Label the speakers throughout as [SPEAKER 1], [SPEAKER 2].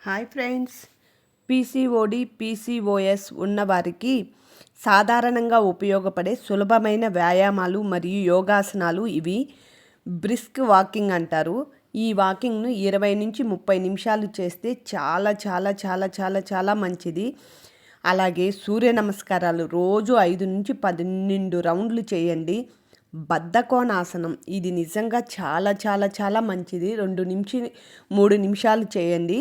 [SPEAKER 1] Hi friends. PCOD, PCOS ఉన్నవారికి సాధారణంగా ఉపయోగపడే సులభమైన వ్యాయామాలు మరియు యోగాసనాలు ఇవి. బ్రిస్క్ వాకింగ్ అంటారు. ఈ వాకింగ్ను 20 నుంచి 30 నిమిషాలు చేస్తే చాలా చాలా చాలా చాలా చాలా మంచిది. అలాగే సూర్య నమస్కారాలు రోజు 5 నుంచి 12 రౌండ్లు చేయండి. బద్ధకోణాసనం ఇది నిజంగా చాలా చాలా చాలా మంచిది. 2 నుంచి 3 నిమిషాలు చేయండి.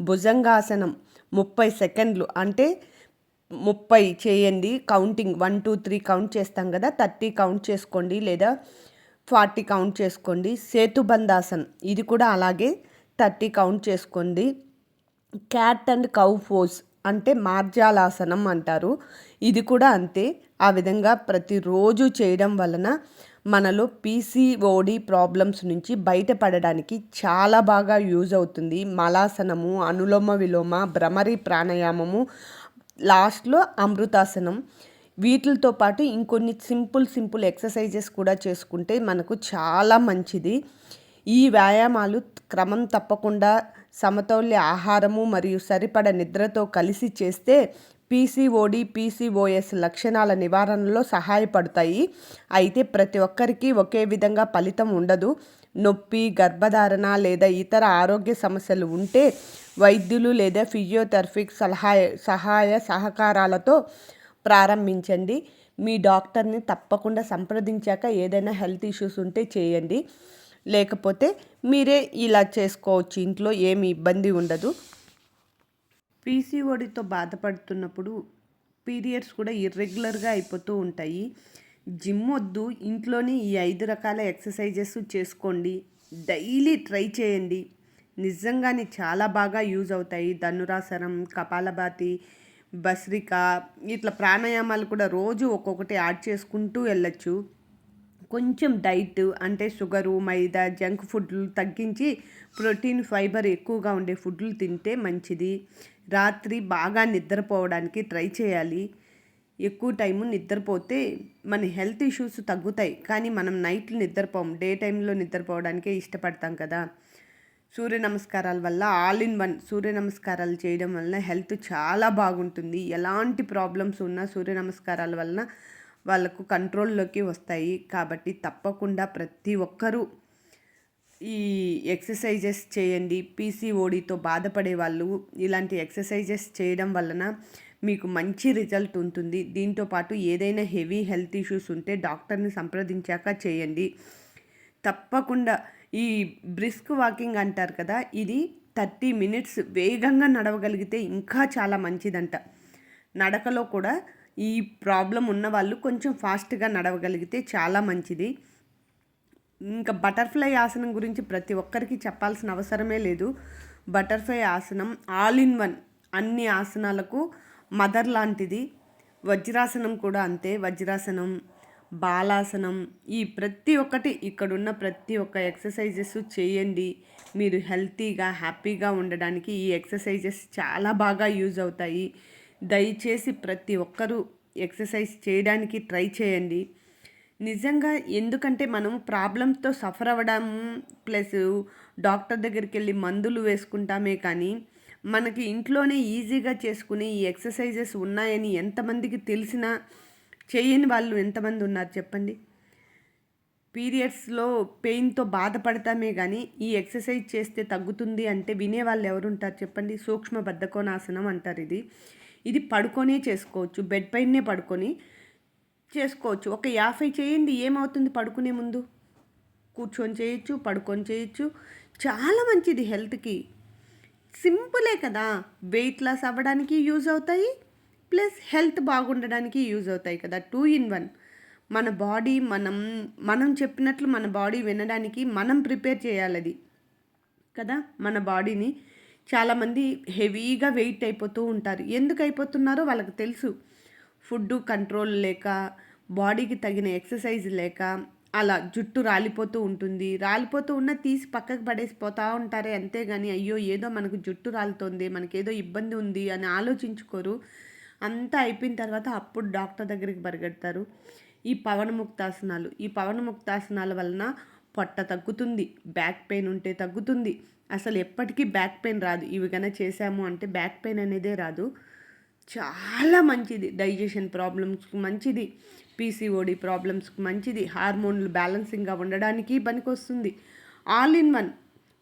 [SPEAKER 1] భుజంగాసనం 30 సెకండ్లు అంటే 30 చేయండి. కౌంటింగ్ 1 2 3 కౌంట్ చేస్తాం కదా, 30 కౌంట్ చేసుకోండి లేదా 40 కౌంట్ చేసుకోండి. సేతుబంధాసనం ఇది కూడా అలాగే 30 కౌంట్ చేసుకోండి. క్యాట్ అండ్ కౌ పోజ్ అంటే మార్జాలాసనం అంటారు. ఇది కూడా అంతే. ఆ విధంగా ప్రతిరోజు చేయడం వలన మనలో పీసీఓడి ప్రాబ్లమ్స్ నుంచి బయటపడడానికి చాలా బాగా యూజ్ అవుతుంది. మలాసనము, అనులోమ విలోమ, భ్రమరి ప్రాణాయామము, లాస్ట్లో అమృతాసనం. వీటితో పాటు ఇంకొన్ని సింపుల్ ఎక్సర్సైజెస్ కూడా చేసుకుంటే మనకు చాలా మంచిది. ఈ వ్యాయామాలు క్రమం తప్పకుండా సమతౌల్య ఆహారము మరియు సరిపడ నిద్రతో కలిసి చేస్తే పీసీఓడి, పీసీఓఎస్ లక్షణాల నివారణలో సహాయపడతాయి. అయితే ప్రతి ఒక్కరికి ఒకే విధంగా ఫలితం ఉండదు. నొప్పి, గర్భధారణ లేదా ఇతర ఆరోగ్య సమస్యలు ఉంటే వైద్యులు లేదా ఫిజియోథెరపిక్ సహాయ సహకారాలతో ప్రారంభించండి. మీ డాక్టర్ని తప్పకుండా సంప్రదించాక ఏదైనా హెల్త్ ఇష్యూస్ ఉంటే చేయండి. లేకపోతే మీరే ఇలా చేసుకోవచ్చు, ఇంట్లో ఏమి ఇబ్బంది ఉండదు. పీసీఓడితో బాధపడుతున్నప్పుడు పీరియడ్స్ కూడా ఇర్రెగ్యులర్గా అయిపోతూ ఉంటాయి. జిమ్ వద్దు, ఇంట్లోనే ఈ 5 రకాల ఎక్సర్సైజెస్ చేసుకోండి. డైలీ ట్రై చేయండి. నిజంగానే చాలా బాగా యూజ్ అవుతాయి. ధనురాసనం, కపాలభాతి, భస్రిక ఇట్లా ప్రాణాయామాలు కూడా రోజు ఒక్కొక్కటి యాడ్ చేసుకుంటూ వెళ్ళచ్చు. కొంచెం డైట్ అంటే షుగరు, మైదా, జంక్ ఫుడ్లు తగ్గించి ప్రోటీన్, ఫైబర్ ఎక్కువగా ఉండే ఫుడ్లు తింటే మంచిది. రాత్రి బాగా నిద్రపోవడానికి ట్రై చేయాలి. ఎక్కువ టైము నిద్రపోతే మన హెల్త్ ఇష్యూస్ తగ్గుతాయి. కానీ మనం నైట్లు నిద్రపోము, డే టైంలో నిద్రపోవడానికే ఇష్టపడతాం కదా. సూర్య నమస్కారాల వల్ల ఆల్ ఇన్ వన్ సూర్య నమస్కారాలు చేయడం వలన హెల్త్ చాలా బాగుంటుంది. ఎలాంటి ప్రాబ్లమ్స్ ఉన్నా సూర్య నమస్కారాల వలన వాళ్ళకు కంట్రోల్లోకి వస్తాయి. కాబట్టి తప్పకుండా ప్రతి ఒక్కరూ ఈ ఎక్సర్సైజెస్ చేయండి. పీసీఓడితో బాధపడే వాళ్ళు ఇలాంటి ఎక్సర్సైజెస్ చేయడం వలన మీకు మంచి రిజల్ట్ ఉంటుంది. దీంతోపాటు ఏదైనా హెవీ హెల్త్ ఇష్యూస్ ఉంటే డాక్టర్ని సంప్రదించాక చేయండి. తప్పకుండా ఈ బ్రిస్క్ వాకింగ్ అంటారు కదా, ఇది 30 మినిట్స్ వేగంగా నడవగలిగితే ఇంకా చాలా మంచిదంట. నడకలో కూడా ఈ ప్రాబ్లం ఉన్న వాళ్ళు కొంచెం ఫాస్ట్గా నడవగలిగితే చాలా మంచిది. ఇంకా బటర్ఫ్లై ఆసనం గురించి ప్రతి ఒక్కరికి చెప్పాల్సిన అవసరమే లేదు. బటర్ఫ్లై ఆసనం ఆల్ ఇన్ వన్, అన్ని ఆసనాలకు మదర్ లాంటిది. వజ్రాసనం కూడా అంతే. వజ్రాసనం, బాలాసనం, ఈ ప్రతి ఒక్కటి ఇక్కడున్న ప్రతి ఒక్క ఎక్సర్సైజెస్ చేయండి. మీరు హెల్తీగా హ్యాపీగా ఉండడానికి ఈ ఎక్సర్సైజెస్ చాలా బాగా యూజ్ అవుతాయి. దయచేసి ప్రతి ఒక్కరూ ఎక్సర్సైజ్ చేయడానికి ట్రై చేయండి. నిజంగా ఎందుకంటే మనం ప్రాబ్లంతో సఫర్ అవ్వడం ప్లస్ డాక్టర్ దగ్గరికి వెళ్ళి మందులు వేసుకుంటామే కానీ మనకి ఇంట్లోనే ఈజీగా చేసుకునే ఈ ఎక్సర్సైజెస్ ఉన్నాయని ఎంతమందికి తెలిసినా చేయని వాళ్ళు ఎంతమంది ఉన్నారు చెప్పండి. పీరియడ్స్లో పెయిన్తో బాధపడతామే కానీ ఈ ఎక్సర్సైజ్ చేస్తే తగ్గుతుంది అంటే వినేవాళ్ళు ఎవరుంటారు చెప్పండి. సూక్ష్మ బద్ధకోణాసనం అంటారు. ఇది పడుకొనే చేసుకోవచ్చు. బెడ్ పైనే పడుకొని చేసుకోవచ్చు. ఒక 50 చేయండి. ఏమవుతుంది? పడుకునే ముందు కూర్చొని చేయొచ్చు, పడుకొని చేయొచ్చు. చాలా మంచిది హెల్త్కి. సింపులే కదా. వెయిట్ లాస్ అవ్వడానికి యూజ్ అవుతాయి, ప్లస్ హెల్త్ బాగుండడానికి యూజ్ అవుతాయి కదా. 2 in 1. మన బాడీ మనం చెప్పినట్లు మన బాడీ వినడానికి మనం ప్రిపేర్ చేయాలి అది కదా. మన బాడీని చాలామంది హెవీగా వెయిట్ అయిపోతూ ఉంటారు. ఎందుకు అయిపోతున్నారో వాళ్ళకి తెలుసు. ఫుడ్ కంట్రోల్ లేక, బాడీకి తగిన ఎక్సర్సైజ్ లేక అలా జుట్టు రాలిపోతూ ఉంటుంది. రాలిపోతూ ఉన్న తీసి పక్కకు పడేసిపోతూ ఉంటారే, అంతేగాని అయ్యో ఏదో మనకు జుట్టు రాలుతోంది, మనకేదో ఇబ్బంది ఉంది అని ఆలోచించుకోరు. అంతా అయిపోయిన తర్వాత అప్పుడు డాక్టర్ దగ్గరికి పరిగెడతారు. ఈ పవనముక్తాసనాల వలన పొట్ట తగ్గుతుంది, బ్యాక్ పెయిన్ ఉంటే తగ్గుతుంది. అసలు ఎప్పటికీ బ్యాక్ పెయిన్ రాదు. ఇవి కన్నా చేసాము అంటే బ్యాక్ పెయిన్ అనేదే రాదు. చాలా మంచిది, డైజెషన్ ప్రాబ్లమ్స్కి మంచిది, పీసీఓడి ప్రాబ్లమ్స్కి మంచిది, హార్మోన్లు బ్యాలెన్సింగ్గా ఉండడానికి పనికొస్తుంది. All in one.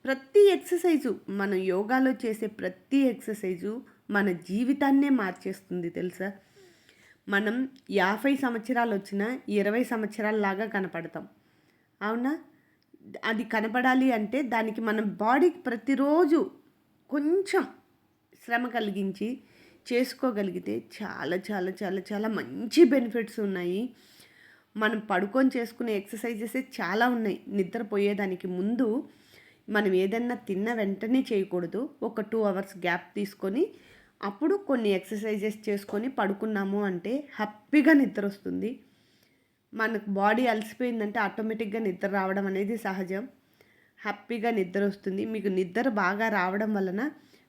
[SPEAKER 1] ప్రతి ఎక్సర్సైజు, మన యోగాలో చేసే ప్రతి ఎక్సర్సైజు మన జీవితాన్నే మార్చేస్తుంది తెలుసా. మనం 50 సంవత్సరాలు వచ్చినా 20 సంవత్సరాలలాగా కనపడతాం, అవునా. అది కనపడాలి అంటే దానికి మన బాడీకి ప్రతిరోజు కొంచెం శ్రమ కలిగించి చేసుకోగలిగితే చాలా చాలా చాలా చాలా మంచి బెనిఫిట్స్ ఉన్నాయి. మనం పడుకొని చేసుకునే ఎక్సర్సైజెస్ చాలా ఉన్నాయి. నిద్రపోయేదానికి ముందు మనం ఏదన్నా తిన్న వెంటనే చేయకూడదు. ఒక 2 అవర్స్ గ్యాప్ తీసుకొని అప్పుడు కొన్ని ఎక్సర్సైజెస్ చేసుకొని పడుకున్నాము అంటే హ్యాపీగా నిద్ర వస్తుంది. మనకు బాడీ అలసిపోయిందంటే ఆటోమేటిక్గా నిద్ర రావడం అనేది సహజం. హ్యాపీగా నిద్ర వస్తుంది. మీకు నిద్ర బాగా రావడం వలన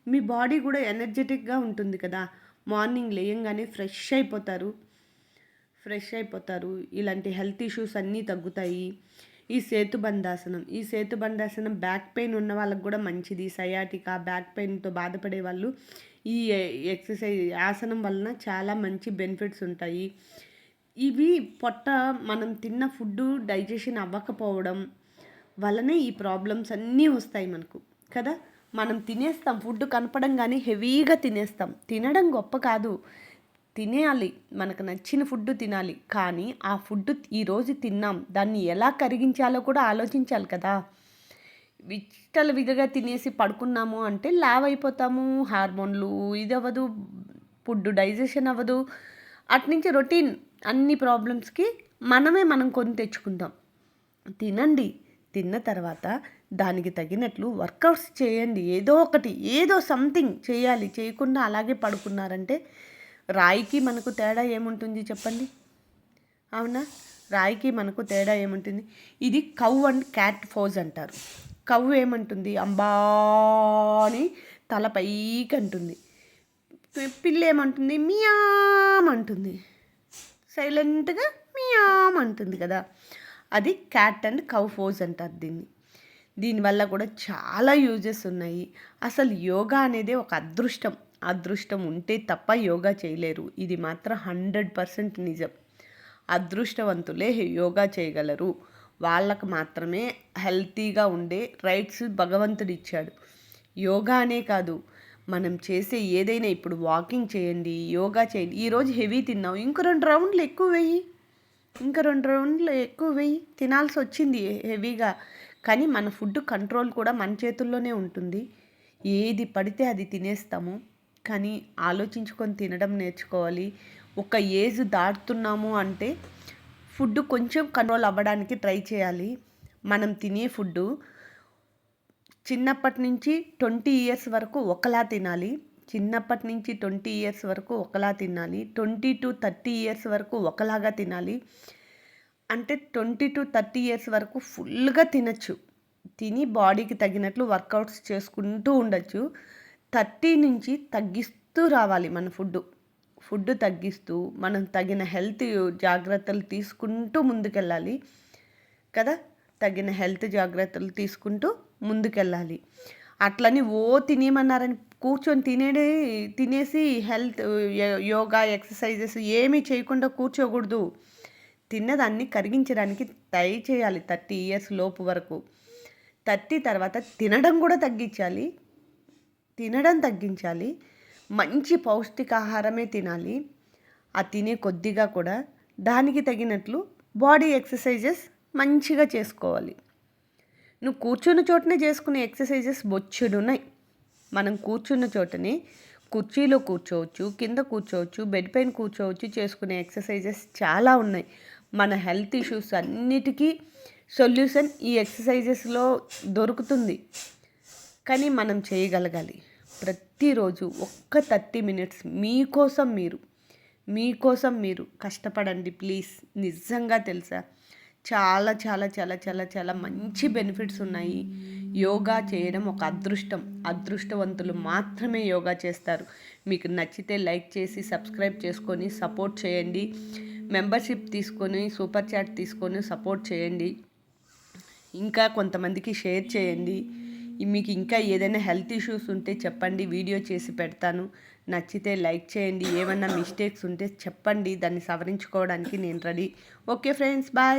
[SPEAKER 1] మీ బాడీ కూడా ఎనర్జెటిక్గా ఉంటుంది కదా. మార్నింగ్ లేయంగానే ఫ్రెష్ అయిపోతారు. ఇలాంటి హెల్త్ ఇష్యూస్ అన్నీ తగ్గుతాయి. ఈ సేతుబంధాసనం బ్యాక్ పెయిన్ ఉన్న వాళ్ళకు కూడా మంచిది. సయాటికా, బ్యాక్ పెయిన్తో బాధపడే వాళ్ళు ఈ ఎక్సర్సైజ్ ఆసనం వలన చాలా మంచి బెనిఫిట్స్ ఉంటాయి. ఇవి మనం తిన్న ఫుడ్ డైజెషన్ అవ్వకపోవడం వలనే ఈ ప్రాబ్లమ్స్ అన్నీ వస్తాయి మనకు కదా. మనం తినేస్తాం, ఫుడ్ కనపడంగానే హెవీగా తినేస్తాం. తినడం గొప్ప కాదు, తినేయాలి, మనకు నచ్చిన ఫుడ్ తినాలి. కానీ ఆ ఫుడ్ ఈరోజు తిన్నాం, దాన్ని ఎలా కరిగించాలో కూడా ఆలోచించాలి కదా. విచ్చలవిడిగా తినేసి పడుకున్నాము అంటే లావ్ అయిపోతాము. హార్మోన్లు ఇది అవ్వదు, ఫుడ్ డైజెషన్ అవ్వదు. అట్నుంచి రొటీన్ అన్ని ప్రాబ్లమ్స్కి మనం కొని తెచ్చుకుంటాం. తినండి, తిన్న తర్వాత దానికి తగినట్లు వర్కౌట్స్ చేయండి. ఏదో సంథింగ్ చేయాలి. చేయకుండా అలాగే పడుకున్నారంటే రాయికి మనకు తేడా ఏముంటుంది చెప్పండి, అవునా. రాయికి మనకు తేడా ఏముంటుంది. ఇది కౌ అండ్ క్యాట్ ఫోజ్ అంటారు. కౌ ఏమంటుంది, అంబాని తల పైకి అంటుంది. పిల్లి ఏమంటుంది, మియామ్ అంటుంది. సైలెంట్గా మియామ్ అంటుంది కదా. అది క్యాట్ అండ్ కౌ ఫోజ్ అంటారు దీనివల్ల కూడా చాలా యూజెస్ ఉన్నాయి. అసలు యోగా అనేది ఒక అదృష్టం ఉంటే తప్ప యోగా చేయలేరు. ఇది మాత్రం 100% నిజం. అదృష్టవంతులే యోగా చేయగలరు. వాళ్ళకు మాత్రమే హెల్తీగా ఉండే రైట్స్ భగవంతుడు ఇచ్చాడు. యోగా అనే కాదు, మనం చేసే ఏదైనా, ఇప్పుడు వాకింగ్ చేయండి, యోగా చేయండి. ఈరోజు హెవీ తిన్నావు, ఇంకో 2 రౌండ్లు ఎక్కువ వెయ్యి. తినాల్సి వచ్చింది హెవీగా, కానీ మన ఫుడ్ కంట్రోల్ కూడా మన చేతుల్లోనే ఉంటుంది. ఏది పడితే అది తినేస్తాము, కానీ ఆలోచించుకొని తినడం నేర్చుకోవాలి. ఒక ఏజ్ దాటుతున్నాము అంటే ఫుడ్ కొంచెం కంట్రోల్ అవ్వడానికి ట్రై చేయాలి. మనం తినే ఫుడ్డు చిన్నప్పటి నుంచి 20 ఇయర్స్ వరకు ఒకలా తినాలి. 20 to 30 ఇయర్స్ వరకు ఒకలాగా తినాలి. అంటే 20 to 30 ఇయర్స్ వరకు ఫుల్గా తినచ్చు. తిని బాడీకి తగినట్లు వర్కౌట్స్ చేసుకుంటూ ఉండొచ్చు. 30 నుంచి తగ్గిస్తూ రావాలి మన ఫుడ్ తగ్గిస్తూ మనం తగిన హెల్త్ జాగ్రత్తలు తీసుకుంటూ ముందుకెళ్ళాలి కదా. తగిన హెల్త్ జాగ్రత్తలు తీసుకుంటూ ముందుకెళ్ళాలి. అట్లని తినేయమన్నారని కూర్చొని తినేసి హెల్త్ యోగా ఎక్సర్సైజెస్ ఏమీ చేయకుండా కూర్చోకూడదు. తిన్నదాన్ని కరిగించడానికి ట్రై చేయాలి 30 ఇయర్స్ లోపు వరకు. 30 తర్వాత తినడం కూడా తగ్గించాలి. మంచి పౌష్టికాహారమే తినాలి. ఆ తినే కొద్దిగా కూడా దానికి తగినట్లు బాడీ ఎక్సర్సైజెస్ మంచిగా చేసుకోవాలి. నువ్వు కూర్చున్న చోటనే చేసుకునే ఎక్సర్సైజెస్ బొచ్చెడున్నాయి. మనం కూర్చున్న చోటనే కుర్చీలో కూర్చోవచ్చు, కింద కూర్చోవచ్చు, బెడ్ పైన కూర్చోవచ్చు, చేసుకునే ఎక్సర్సైజెస్ చాలా ఉన్నాయి. మన హెల్త్ ఇష్యూస్ అన్నిటికీ సొల్యూషన్ ఈ ఎక్సర్సైజెస్లో దొరుకుతుంది. కానీ మనం చేయగలగాలి. ప్రతిరోజు ఒక్క 30 మినిట్స్ మీకోసం మీరు కష్టపడండి ప్లీజ్. నిజంగా తెలుసా, చాలా చాలా చాలా చాలా చాలా మంచి బెనిఫిట్స్ ఉన్నాయి. యోగా చేయడం ఒక అదృష్టవంతులు మాత్రమే యోగా చేస్తారు. మీకు నచ్చితే లైక్ చేసి సబ్స్క్రైబ్ చేసుకొని సపోర్ట్ చేయండి. మెంబర్షిప్ తీసుకొని సూపర్ చాట్ తీసుకొని సపోర్ట్ చేయండి. ఇంకా కొంతమందికి షేర్ చేయండి. మీకు ఇంకా ఏదైనా హెల్త్ ఇష్యూస్ ఉంటే చెప్పండి, వీడియో చేసి పెడతాను. నచ్చితే లైక్ చేయండి. ఏమన్నా మిస్టేక్స్ ఉంటే చెప్పండి, దాన్ని సవరించుకోవడానికి నేను రెడీ. Okay friends, bye.